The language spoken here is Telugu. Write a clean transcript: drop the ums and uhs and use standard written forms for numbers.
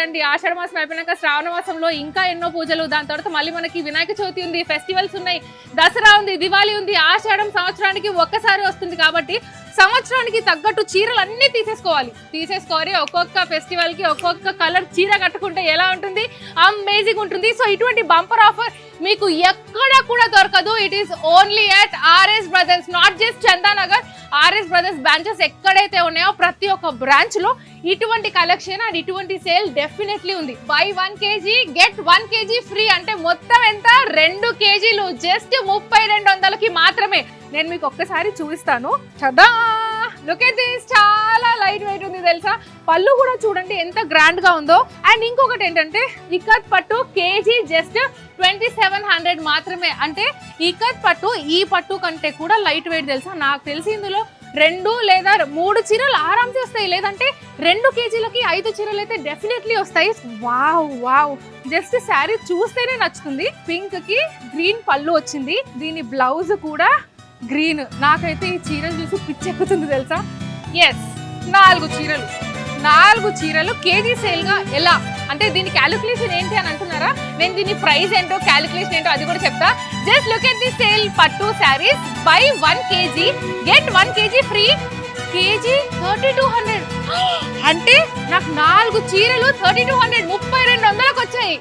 అయిపోయిందండి. ఆషాఢ మాసం అయిపోయినాక శ్రావణ మాసంలో ఇంకా ఎన్నో పూజలు, దాని తర్వాత మళ్ళీ మనకి వినాయక చవితి ఉంది, ఫెస్టివల్స్ ఉన్నాయి, దసరా ఉంది, దివాళీ ఉంది. ఆషాఢం సంవత్సరానికి ఒక్కసారి వస్తుంది కాబట్టి సంవత్సరానికి తగ్గట్టు చీరలు అన్నీ తీసేసుకోవాలి. ఒక్కొక్క ఫెస్టివల్ కి ఒక్కొక్క కలర్ చీర కట్టుకుంటే ఎలా ఉంటుంది, అమేజింగ్ ఉంటుంది. సో ఇటువంటి బంపర్ ఆఫర్ మీకు ఎక్కడ కూడా దొరకదు. It is only at RS brothers, not just Chandanagar. RS brothers branches ఎక్కడైతే ఉన్నాయో ప్రతి ఒక్క బ్రాంచ్ లో ఇటువంటి కలెక్షన్ అండ్ ఇటువంటి సేల్ డెఫినెట్లీ ఉంది. By 1 kg get 1 kg free అంటే మొత్తం ఎంత, 2 kgలు జస్ట్ 3200కి మాత్రమే. నేను మీకు ఒక్కసారి చూపిస్తాను. చదా, లుక్ ఎట్ దిస్, చాలా లైట్ వెయిట్ ఉంది తెలుసా. పళ్ళు కూడా చూడండి ఎంత గ్రాండ్ గా ఉందో. అండ్ ఇంకొకటి ఏంటంటే ఇక్కత్ పట్టు కేజీ జస్ట్ 2700 మాత్రమే. అంటే ఇక్కత్ పట్టు ఈ పట్టు కంటే కూడా లైట్ వెయిట్ తెలుసా. నాకు తెలిసి ఇందులో 2 లేదా 3 చీరలు ఆరామ్సే వస్తాయి, లేదంటే 2 kgలకి 5 చీరలు అయితే డెఫినెట్లీ వస్తాయి. వావ్, జస్ట్ శారీ చూస్తేనే నచ్చుతుంది. పింక్ కి గ్రీన్ పళ్ళు వచ్చింది, దీని బ్లౌజ్ కూడా గ్రీన్. నాకైతే ఈ చీరలు చూసి పిచ్చెక్కుతుంది తెలుసా. ఎస్, 4 చీరలు కేజీ సేల్ గా ఎలా అంటే దీని క్యాలిక్యులేషన్ ఏంటి అని అంటున్నారా. నేను దీని ప్రైస్ ఏంటో క్యాలిక్యులేషన్ ఏంటో అది కూడా చెప్తా. Just look at the sale pattu saris. Buy 1 kg get 1 kg free. Kg 3200 అంటే నాకు 4 చీరలు 3200 3200కి వచ్చాయి.